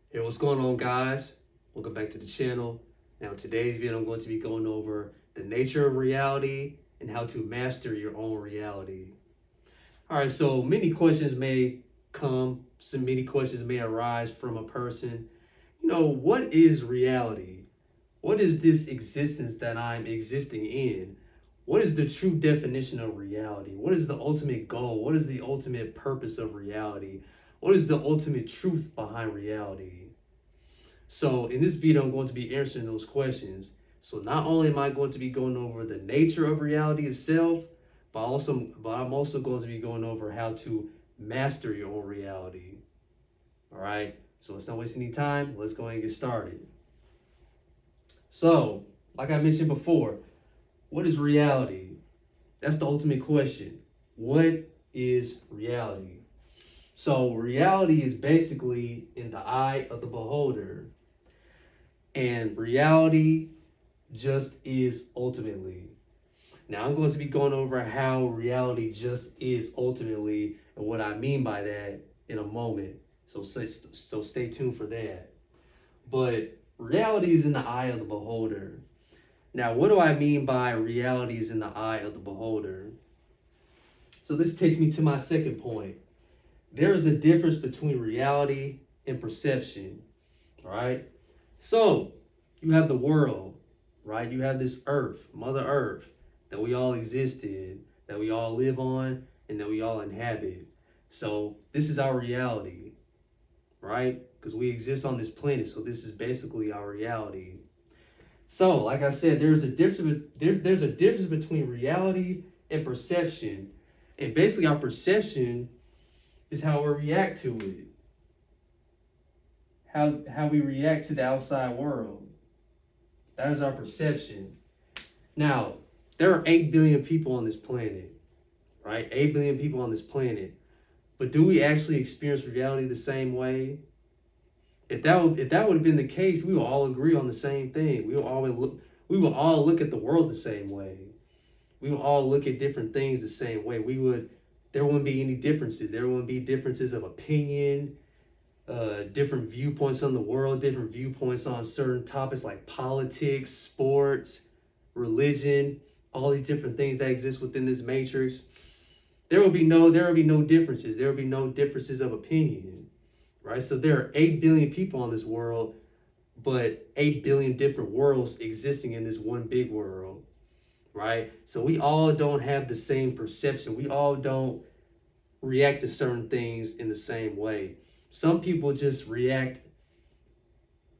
Hey, what's going on, guys? Welcome back to the channel. Now, in today's video, I'm going to be going over the nature of reality and how to master your own reality. All right, so many questions may many questions may arise from a person. What is reality? What is this existence that I'm existing in? What is the true definition of reality? What is the ultimate goal? What is the ultimate purpose of reality? What is the ultimate truth behind reality? So in this video, I'm going to be answering those questions. So not only am I going to be going over the nature of reality itself, but I'm also going to be going over how to master your own reality. All right. So let's not waste any time. Let's go ahead and get started. So, like I mentioned before, what is reality? That's the ultimate question. What is reality? So reality is basically in the eye of the beholder. And reality just is ultimately. Now, I'm going to be going over how reality just is ultimately and what I mean by that in a moment. So stay tuned for that. But reality is in the eye of the beholder. Now, what do I mean by reality is in the eye of the beholder? So this takes me to my second point. There is a difference between reality and perception, right? So, you have the world, right? You have this earth, Mother Earth, that we all exist in, that we all live on, and that we all inhabit. So, this is our reality, right? Because we exist on this planet, so this is basically our reality. So, like I said, there's a difference between reality and perception. And basically, our perception is how we react to it, how we react to the outside world. That is our perception. Now, there are 8 billion people on this planet, right? 8 billion people on this planet. But do we actually experience reality the same way? If that would have been the case, we will all agree on the same thing. We will all look at the world the same way. We will all look at different things the same way. There wouldn't be any differences. There wouldn't be differences of opinion, different viewpoints on the world, different viewpoints on certain topics like politics, sports, religion, all these different things that exist within this matrix. There will be no differences. There will be no differences of opinion, right? So there are 8 billion people on this world, but 8 billion different worlds existing in this one big world, right? So we all don't have the same perception. We all don't react to certain things in the same way. Some people just react,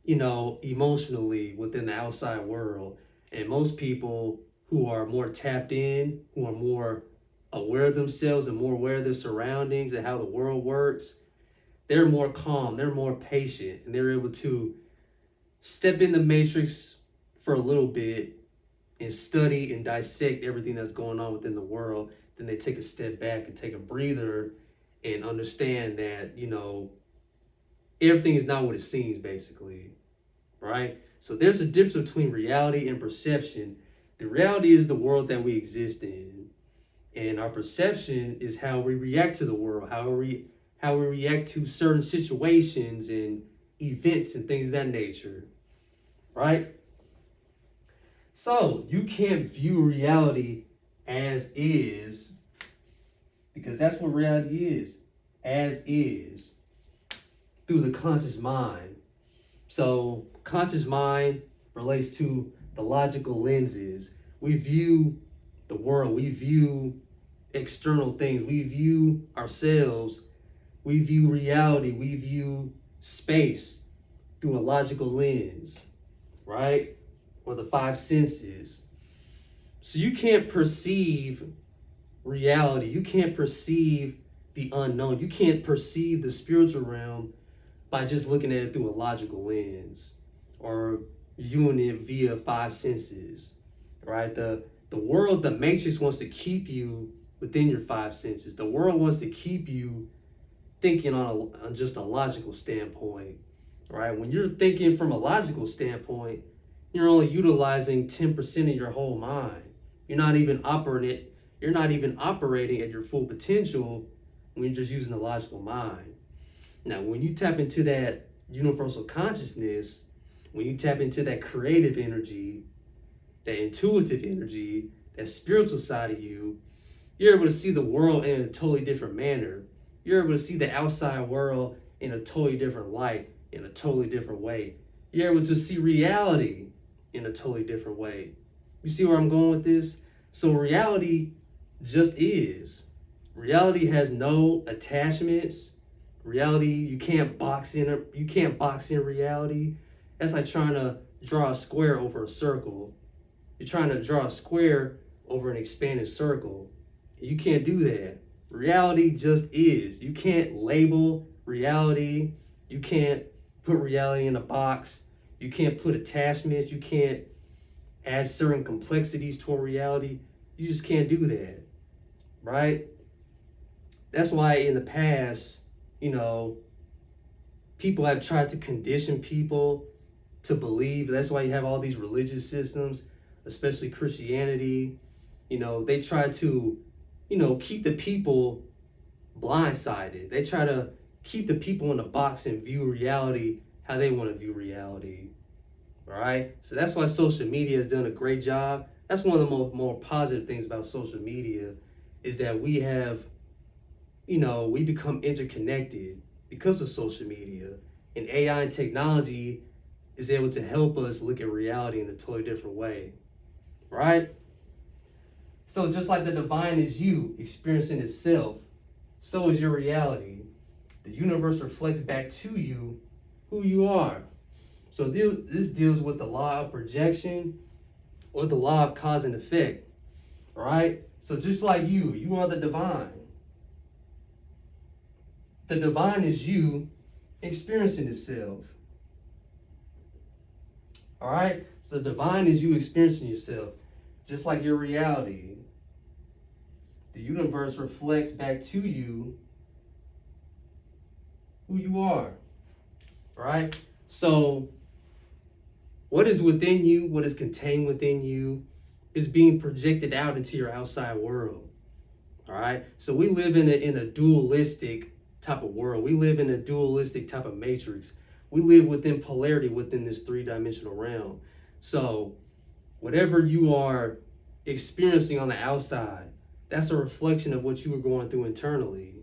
emotionally within the outside world. And most people who are more tapped in, who are more aware of themselves and more aware of their surroundings and how the world works, they're more calm, they're more patient, and they're able to step in the matrix for a little bit and study and dissect everything that's going on within the world. Then they take a step back and take a breather and understand that, everything is not what it seems, basically, right? So there's a difference between reality and perception. The reality is the world that we exist in, and our perception is how we react to the world, how we react to certain situations and events and things of that nature, right? So you can't view reality as is, because that's what reality is, as is, through the conscious mind. So conscious mind relates to the logical lenses. We view the world, we view external things, we view ourselves, we view reality, we view space through a logical lens, right? Or the five senses. So you can't perceive reality, you can't perceive the unknown, you can't perceive the spiritual realm by just looking at it through a logical lens or viewing it via five senses, right? The world, the matrix wants to keep you within your five senses. The world wants to keep you thinking on just a logical standpoint, right? When you're thinking from a logical standpoint, you're only utilizing 10% of your whole mind. You're not even operating at your full potential when you're just using the logical mind. Now, when you tap into that universal consciousness, when you tap into that creative energy, that intuitive energy, that spiritual side of you, you're able to see the world in a totally different manner. You're able to see the outside world in a totally different light, in a totally different way. You're able to see reality in a totally different way. You see where I'm going with this? So reality just is. Reality has no attachments. Reality, you can't box in reality. That's like trying to draw a square over a circle. You're trying to draw a square over an expanded circle. You can't do that. Reality just is. You can't label reality. You can't put reality in a box. You can't put attachments. You can't add certain complexities to a reality. You just can't do that, right? That's why in the past, people have tried to condition people to believe. That's why you have all these religious systems, especially Christianity. They try to, keep the people blindsided. They try to keep the people in a box and view reality how they want to view reality. All right? So that's why social media has done a great job. That's one of the more positive things about social media is that we have, we become interconnected because of social media. And AI and technology is able to help us look at reality in a totally different way. Right? So just like the divine is you experiencing itself, so is your reality. The universe reflects back to you who you are. So this deals with the law of projection or the law of cause and effect. All right? So just like you are the divine. The divine is you experiencing itself. All right? So the divine is you experiencing yourself, just like your reality. The universe reflects back to you who you are. All right? So what is within you, what is contained within you, is being projected out into your outside world. All right? So we live in a dualistic type of world. We live in a dualistic type of matrix. We live within polarity within this three-dimensional realm. So whatever you are experiencing on the outside, that's a reflection of what you were going through internally.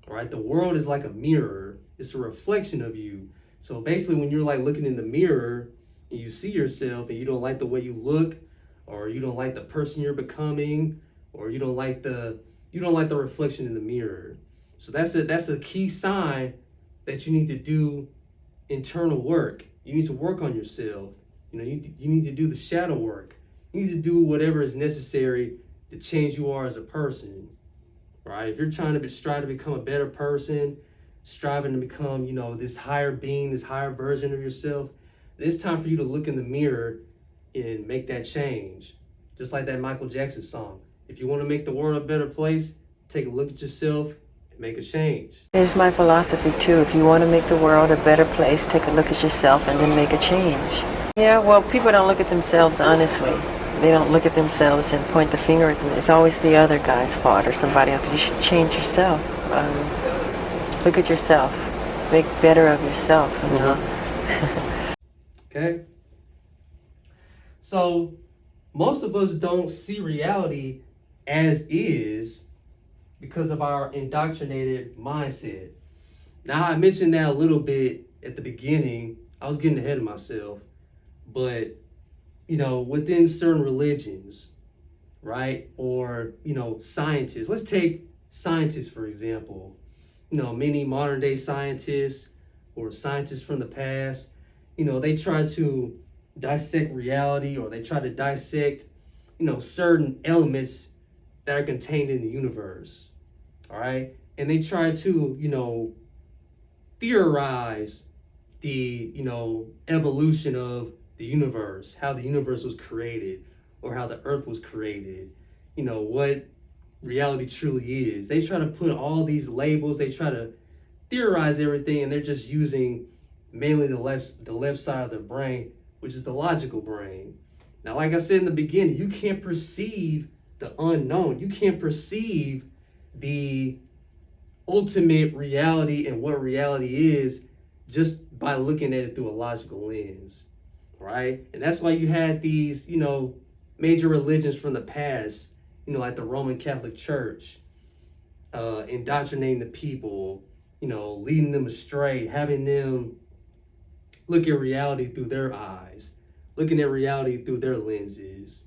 All right? The world is like a mirror. It's a reflection of you. So basically when you're like looking in the mirror and you see yourself and you don't like the way you look, or you don't like the person you're becoming, or you don't like the reflection in the mirror. So that's a key sign that you need to do internal work. You need to work on yourself. You need to do the shadow work. You need to do whatever is necessary to change who you are as a person. Right? If you're trying to strive to become a better person, striving to become, this higher being, this higher version of yourself, it's time for you to look in the mirror and make that change. Just like that Michael Jackson song. If you want to make the world a better place, take a look at yourself and make a change. It's my philosophy too. If you want to make the world a better place, take a look at yourself and then make a change. Yeah, well, people don't look at themselves honestly. They don't look at themselves and point the finger at them. It's always the other guy's fault or somebody else. You should change yourself. Look at yourself. Make better of yourself, Okay? So, most of us don't see reality as is because of our indoctrinated mindset. Now, I mentioned that a little bit at the beginning. I was getting ahead of myself. But, within certain religions, right? Or, scientists. Let's take scientists, for example. Many modern day scientists or scientists from the past, they try to dissect reality, or they try to dissect, certain elements that are contained in the universe. All right. And they try to, theorize the, evolution of the universe, how the universe was created, or how the earth was created, what reality truly is. They try to put all these labels, they try to theorize everything, and they're just using mainly the left side of the brain, which is the logical brain. Now, like I said in the beginning, you can't perceive the unknown. You can't perceive the ultimate reality and what reality is just by looking at it through a logical lens, right? And that's why you had these, major religions from the past, like the Roman Catholic Church, indoctrinating the people, leading them astray, having them look at reality through their eyes, looking at reality through their lenses,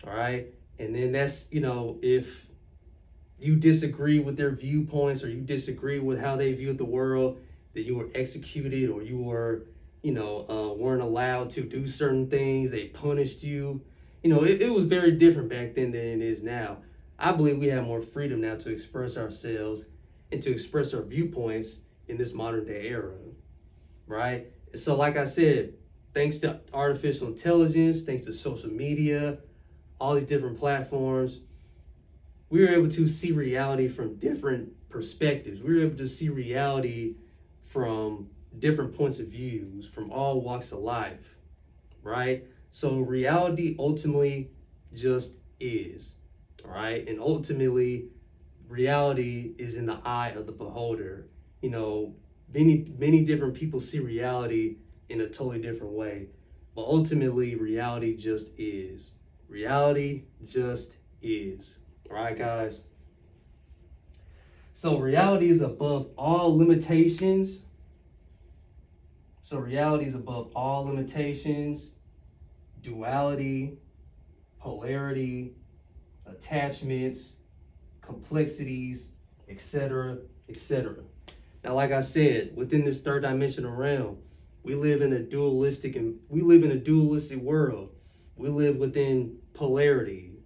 all right? And then that's, if you disagree with their viewpoints, or you disagree with how they viewed the world, that you were executed, or you were, weren't allowed to do certain things, they punished you. It was very different back then than it is now. I believe we have more freedom now to express ourselves and to express our viewpoints in this modern day era, right? So like I said, thanks to artificial intelligence, thanks to social media, all these different platforms, we were able to see reality from different perspectives. We were able to see reality from different points of views, from all walks of life, right? So reality ultimately just is, all right? And ultimately, reality is in the eye of the beholder. Many different people see reality in a totally different way, but ultimately reality just is. Reality just is. All right, guys? So reality is above all limitations. Duality, polarity, attachments, complexities, etc., etc. Now, like I said, within this third dimensional realm, we live in a dualistic world. We live within polarity.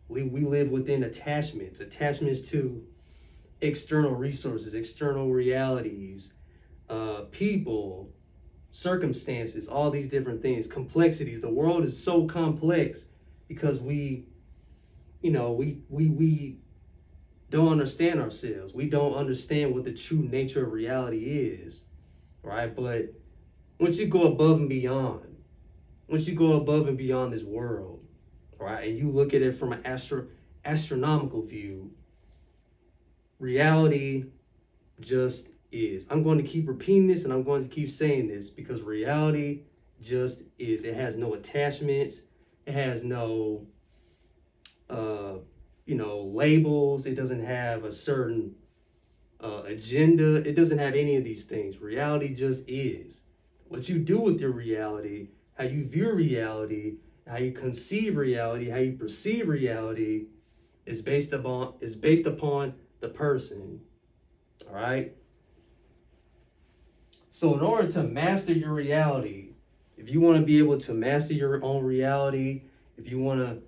We live within attachments to external resources, external realities, people, circumstances, all these different things, complexities. The world is so complex because we don't understand ourselves. We don't understand what the true nature of reality is, right? But once you go above and beyond this world, right, and you look at it from an astronomical view, reality just is. I'm going to keep repeating this, and I'm going to keep saying this, because reality just is. It has no attachments. It has no labels. It doesn't have a certain agenda. It doesn't have any of these things. Reality just is. What you do with your reality, how you view reality, how you conceive reality, how you perceive reality, is based upon the person. All right. So in order to master your reality, if you want to be able to master your own reality, if you want to,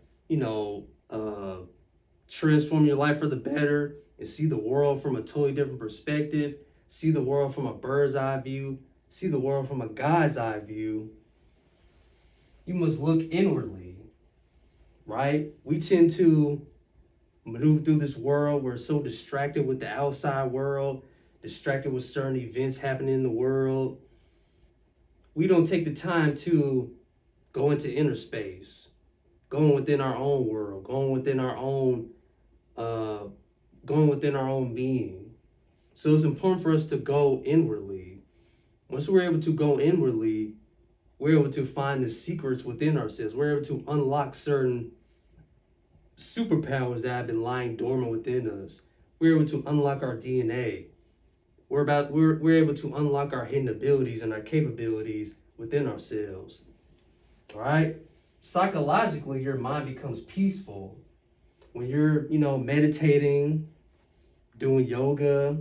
transform your life for the better and see the world from a totally different perspective, see the world from a bird's eye view, see the world from a God's eye view, you must look inwardly, right? We tend to maneuver through this world. We're so distracted with the outside world, distracted with certain events happening in the world. We don't take the time to go into inner space, going within our own world, going within our own being. So it's important for us to go inwardly. Once we're able to go inwardly, we're able to find the secrets within ourselves. We're able to unlock certain superpowers that have been lying dormant within us. We're able to unlock our DNA. We're able to unlock our hidden abilities and our capabilities within ourselves. All right? Psychologically, your mind becomes peaceful when you're, meditating, doing yoga,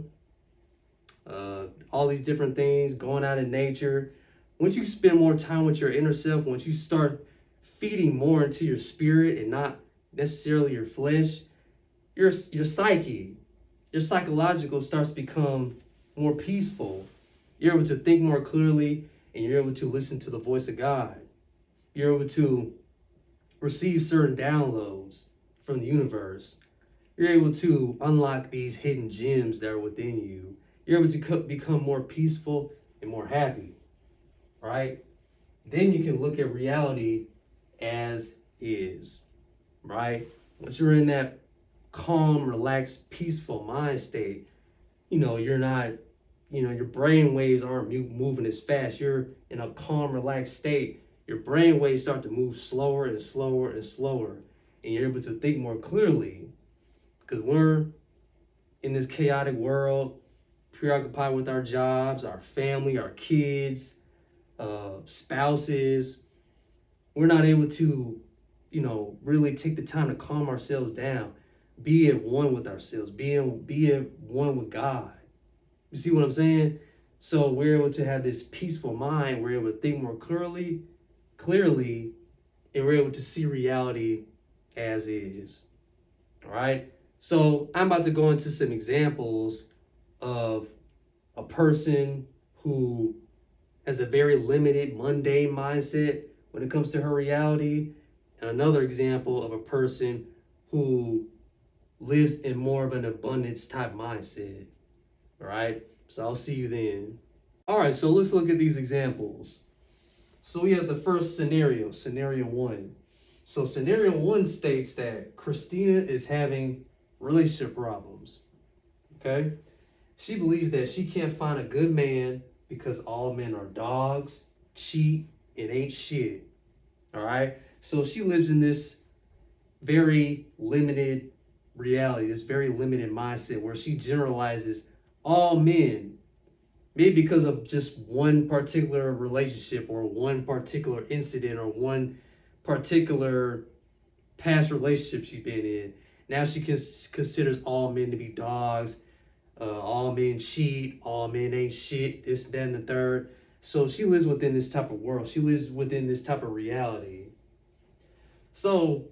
all these different things, going out in nature. Once you spend more time with your inner self, once you start feeding more into your spirit and not necessarily your flesh, your psyche, your psychological starts to become more peaceful. You're able to think more clearly, and you're able to listen to the voice of God. You're able to receive certain downloads from the universe. You're able to unlock these hidden gems that are within you. You're able to become more peaceful and more happy, right? Then you can look at reality as is, right? Once you're in that calm, relaxed, peaceful mind state, you're not your brain waves aren't moving as fast. You're in a calm, relaxed state. Your brain waves start to move slower and slower and slower, and you're able to think more clearly. Because we're in this chaotic world, preoccupied with our jobs, our family, our kids, spouses, we're not able to, really take the time to calm ourselves down, be at one with ourselves, be at one with God. You see what I'm saying? So we're able to have this peaceful mind. We're able to think more clearly, and we're able to see reality as is. All right. So I'm about to go into some examples of a person who has a very limited, mundane mindset when it comes to her reality, and another example of a person who lives in more of an abundance type mindset. All right, so I'll see you then. All right, so let's look at these examples. So we have the first scenario, scenario 1. So scenario 1 states that Christina is having relationship problems. Okay, she believes that she can't find a good man because all men are dogs, cheat, and ain't shit. All right, so she lives in this very limited reality, this very limited mindset where she generalizes all men, maybe because of just one particular relationship or one particular incident or one particular past relationship she's been in. Now she considers all men to be dogs, all men cheat, all men ain't shit, this, that, and the third. So she lives within this type of world. She lives within this type of reality. So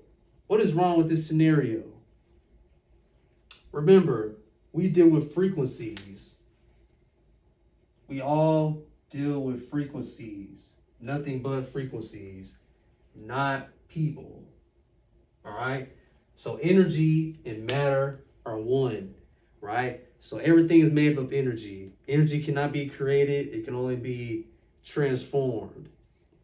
what is wrong with this scenario? Remember, we deal with frequencies. We all deal with frequencies. Nothing but frequencies, not people. All right? So energy and matter are one, right? So everything is made up of energy. Energy cannot be created. It can only be transformed,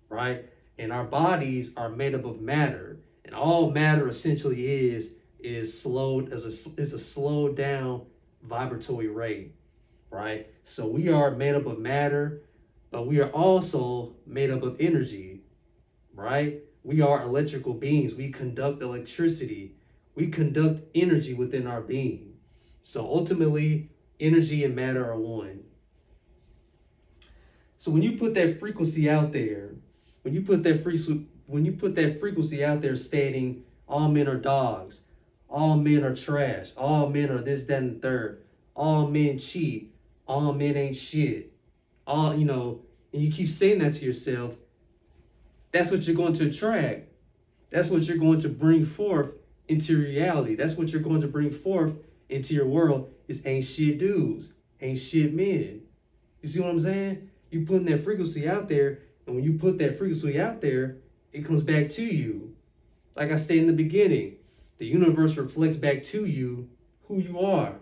right? And our bodies are made up of matter. And all matter essentially is a slowed down vibratory rate, right? So we are made up of matter, but we are also made up of energy, right? We are electrical beings. We conduct electricity. We conduct energy within our being. So ultimately, energy and matter are one. So when you put that frequency out there, when you put that frequency out there stating all men are dogs, all men are trash, all men are this, that, and the third, all men cheat, all men ain't shit, and you keep saying that to yourself, that's what you're going to attract. That's what you're going to bring forth into reality. That's what you're going to bring forth into your world is ain't shit dudes, ain't shit men. You see what I'm saying? You putting that frequency out there, and when you put that frequency out there, it comes back to you. Like I stated in the beginning, the universe reflects back to you who you are.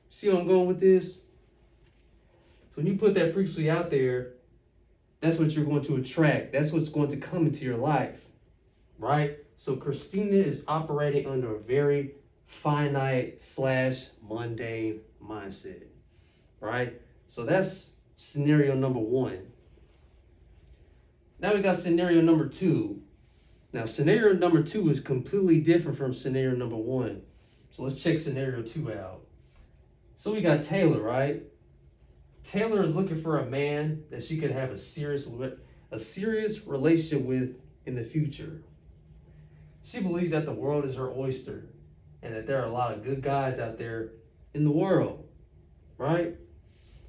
See where I'm going with this? So when you put that frequency out there, that's what you're going to attract. That's what's going to come into your life, right? So Christina is operating under a very finite / mundane mindset, right? So that's scenario number 1. Now we got scenario number 2. Now scenario number 2 is completely different from scenario number 1. So let's check scenario 2 out. So we got Taylor, right? Taylor is looking for a man that she could have a serious relationship with in the future. She believes that the world is her oyster and that there are a lot of good guys out there in the world, right?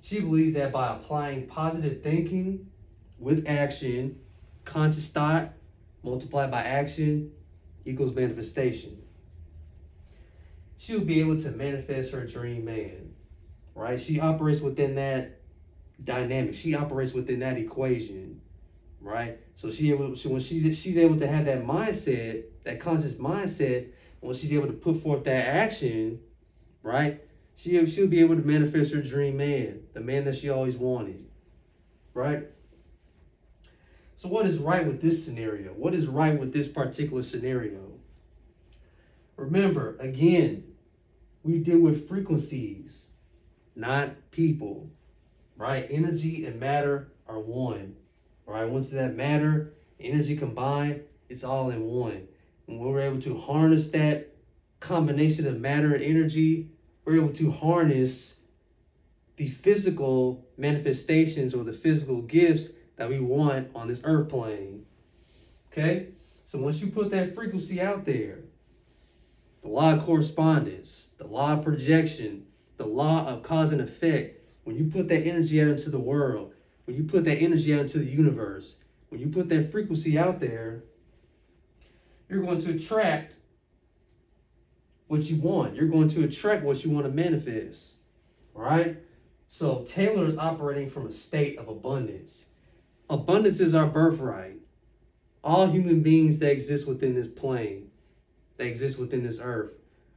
She believes that by applying positive thinking with action, conscious thought multiplied by action equals manifestation. She will be able to manifest her dream man, right? She operates within that dynamic. She operates within that equation, right? So when she's able to have that mindset, that conscious mindset, when she's able to put forth that action, right? She'll be able to manifest her dream man, the man that she always wanted, right? So what is right with this scenario? What is right with this particular scenario? Remember, again, we deal with frequencies, not people. right? Energy and matter are one, right? Once that matter, energy combined, it's all in one. And when we're able to harness that combination of matter and energy, we're able to harness the physical manifestations or the physical gifts that we want on this earth plane. Okay? So once you put that frequency out there, the law of correspondence, the law of projection, the law of cause and effect, when you put that energy out into the world, when you put that energy out into the universe, when you put that frequency out there, you're going to attract what you want. You're going to attract what you want to manifest. All right? So Taylor is operating from a state of abundance. Abundance is our birthright. All human beings that exist within this plane, that exist within this earth,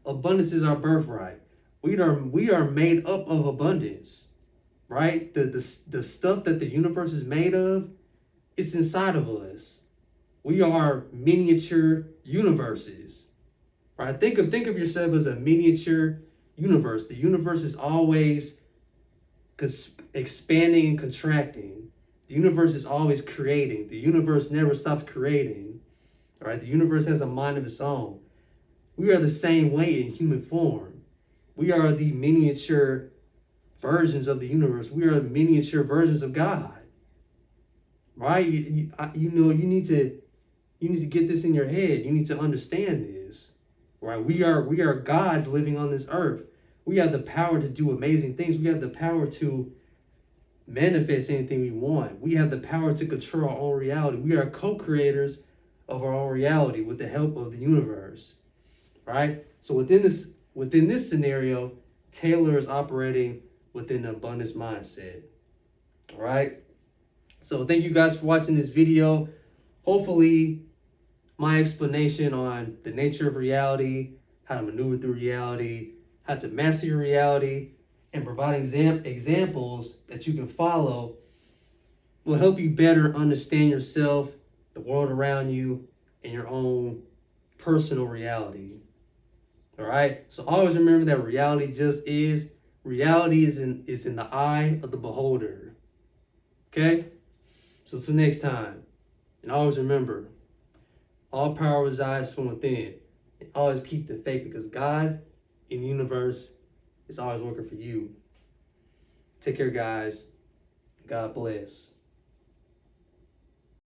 abundance is our birthright. We are made up of abundance, right? The stuff that the universe is made of, it's inside of us. We are miniature universes, right? Think of yourself as a miniature universe. The universe is always expanding and contracting. The universe is always creating. The universe never stops creating. All right, the universe has a mind of its own. We are the same way in human form. We are the miniature versions of the universe. We are miniature versions of God. Right? You need to get this in your head. You need to understand this. Right? We are gods living on this earth. We have the power to do amazing things. We have the power to manifest anything we want. We have the power to control our own reality. We are co-creators of our own reality with the help of the universe. Right? So within this scenario, Taylor is operating within the abundance mindset. All right? So thank you guys for watching this video. Hopefully my explanation on the nature of reality, how to maneuver through reality, how to master your reality, and provide examples that you can follow will help you better understand yourself, the world around you, and your own personal reality. All right? So always remember that reality just is. Reality is in the eye of the beholder. Okay? So till next time. And always remember, all power resides from within. And always keep the faith, because God in the universe is always working for you. Take care, guys. God bless.